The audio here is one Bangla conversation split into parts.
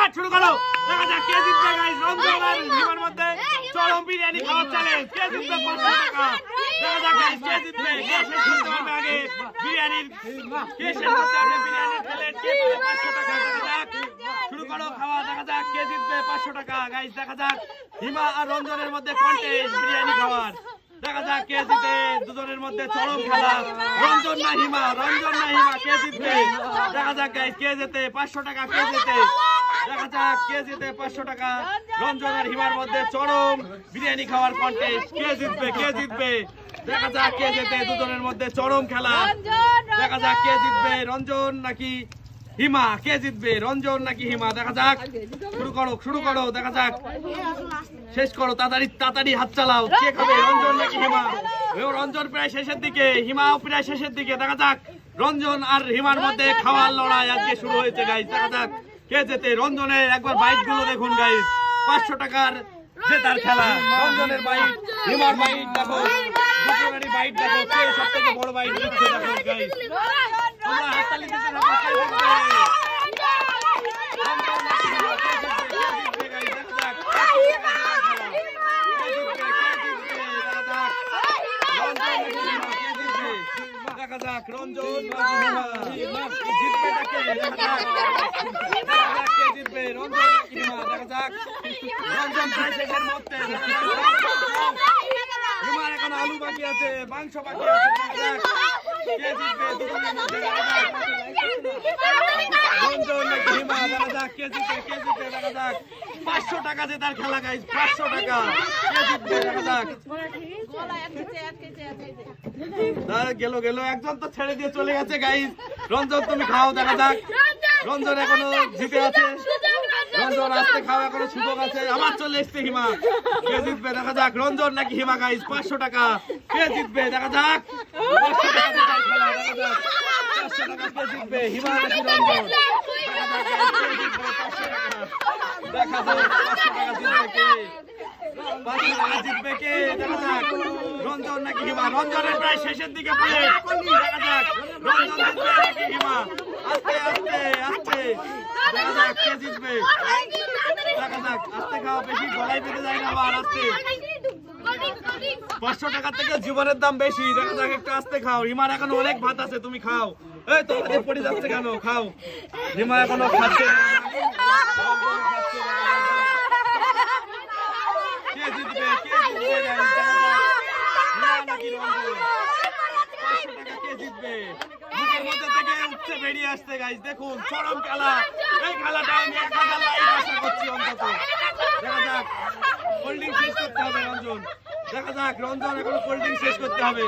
স্টার্ট শুরু করো। দেখা যাক কে জিতবে গাইস। রঞ্জন আর হিমার মধ্যে চরম বিরিয়ানি খাওয়ার চ্যালেঞ্জ। কে জিতবে 500 টাকা। দেখা যাক গাইস কে জিতবে। কে শেষ করতে পারবে আগে বিরিয়ানির প্লেট। কে পাবে 500 টাকা। দেখা যাক শুরু করো খাওয়া। দেখা যাক কে জিতবে 500 টাকা গাইস। দেখা যাক হিমা আর রঞ্জনের মধ্যে কন্টেস্ট বিরিয়ানি খাওয়ার। দেখা যাক কে জিতে। দুজনের মধ্যে চরম খেলা। রঞ্জন না হিমা কে জিতবে। দেখা যাক গাইস কে জিতে 500 টাকা। কে জিতে দেখা যাক কে জিতে 500 টাকা। রঞ্জন আর হিমার মধ্যে চরম বিরিয়ানি খাওয়ার কন্টেস্ট। কে জিতবে দেখা যাক কে জিতে। দুজনের মধ্যে চরম খেলা। দেখা যাক কে জিতবে রঞ্জন নাকি হিমা। কে জিতবে রঞ্জন নাকি হিমা। দেখা যাক শুরু করো। দেখা যাক শেষ করো। তাড়াতাড়ি হাত চালাও। কে খাবে রঞ্জন নাকি হিমা। রঞ্জন প্রায় শেষের দিকে, হিমাও প্রায় শেষের দিকে। দেখা যাক রঞ্জন আর হিমার মধ্যে খাওয়ার লড়াই আজকে শুরু হয়েছে গাইস। দেখা যাক কে জেতে। রঞ্জনের একবার বাইট গুলো দেখুন গাইস। 500 টাকার জেতার খেলা। রঞ্জনের বাইট, হিমার বাইট দেখো, দুজনেরই বাইট দেখো। কে সবথেকে বড় বাইট দিচ্ছে দেখো গাইস। তোমরা হাততালি দিতে থাকো। কে জিতবে? দেখা যাক রঞ্জন জিতবে নাকি জিতবে রঞ্জন নাকি হিমা। দেখা যাক রঞ্জন প্রায় শেষের মধ্যে। হিমার এখন আলু বাকি আছে, মাংস বাকি আছে। দেখা যাক কে জিতবে দুজনের মধ্যে। রঞ্জন নাকি হিমা। দেখা যাক কে জিতে। দেখা যাক 500 টাকা জেতার খেলা গাইস। 500 টাকা কে জিতবে। দেখা যাক গেল একজন তো ছেড়ে দিয়ে চলে গেছে গাইস। রঞ্জন তুমি খাও। দেখা যাক রঞ্জন এখনো জিতে আছে। রঞ্জন আসতে খাও, এখনো সুযোগ আছে। আবার চলে এসছে হিমা। কে জিতবে দেখা যাক রঞ্জন নাকি হিমা গাইস। 500 টাকা কে জিতবে। দেখা যাক 500 টাকা জেতার খেলা। দেখা যাক 500 টাকা কে জিতবে হিমা নাকি রঞ্জন। দেখা যাক কে জিতবে 500 টাকা। দেখা যাক 500 টাকা জিতবে কে। 500 টাকা জিতবে কে। দেখা যাক রঞ্জন নাকি হিমা। রঞ্জনের প্রায় শেষের দিকে প্লেট। দেখা যাক রঞ্জন জিতবে নাকি হিমা। আস্তে দেখা যাক কে জিতবে। দেখা যাক আস্তে খাওয়া, বেশি গলায় পেতে যায় না। আবার আস্তে 500 টাকার থেকে জীবনের দাম বেশি। দেখা যাক একটু আস্তে খাও। হিমার এখন অনেক ভাত আছে, তুমি খাও। এই তো পড়ে যাচ্ছে কেন, খাও। হিমা এখনো খাচ্ছে। কে জিতবে নাকি রঞ্জন। 500 টাকা কে জিতবে। বুকের মধ্যে থেকে উঠছে বেরিয়ে আসছে গাইস। দেখুন চরম খেলা। এই খেলাটা আমি 1000 লাইক আশা করছি অন্তত। দেখা যাক কোল্ড ড্রিঙ্ক শেষ করতে হবে রঞ্জন। দেখা যাক রঞ্জন এখনো কোল্ড ড্রিঙ্ক শেষ করতে হবে।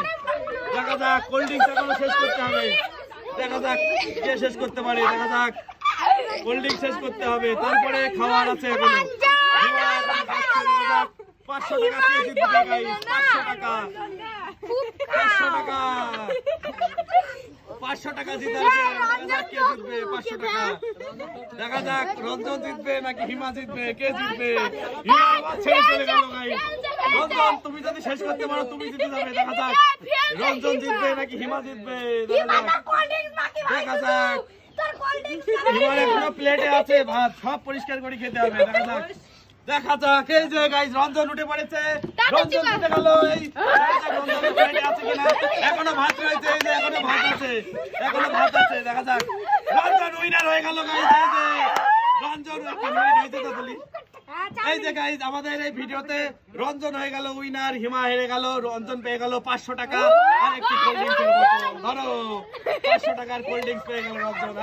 দেখা যাক কোল্ড ড্রিঙ্ক এখনো শেষ করতে হবে। দেখা যাক কে শেষ করতে পারে। দেখা যাক কোল্ড ড্রিঙ্ক শেষ করতে হবে, তারপরে খাওয়ার আছে এখনো। 500 টাকা কে জিতবে গাইস। 500 টাকা 500 টাকা জিতার। দেখা যাক কে জিতবে 500 টাকা। দেখা যাক রঞ্জন জিতবে নাকি হিমা জিতবে। কে জিতবে। হিমা আবার ছেড়ে চলে গেল গাইস। রঞ্জন তুমি যদি শেষ করতে পারো তুমি জিতে যাবে। দেখা যাক রঞ্জন জিতবে নাকি হিমা জিতবে। দেখা যাক হিমার এখনো প্লেটে আছে ভাত, সব পরিষ্কার করে খেতে হবে। দেখা যাক এই যে গাইস রঞ্জন উঠে পড়েছে। রঞ্জন জিতে গেল। এই রঞ্জনের প্লেটে আছে কিনা। এখনো ভাত রয়েছে। এই যে এখনো ভাত আছে। দেখা যাক রঞ্জন উইনার হয়ে গেল গাইস। এই যে রঞ্জন এই যে গাইস আমাদের এই ভিডিওতে রঞ্জন হয়ে গেল উইনার, হিমা হেরে গেল, রঞ্জন পেয়ে গেল 500 টাকা আর একটি কোল্ড ড্রিঙ্কস। ধরো 500 টাকার কোল্ড ড্রিঙ্কস পেয়ে গেল রঞ্জন।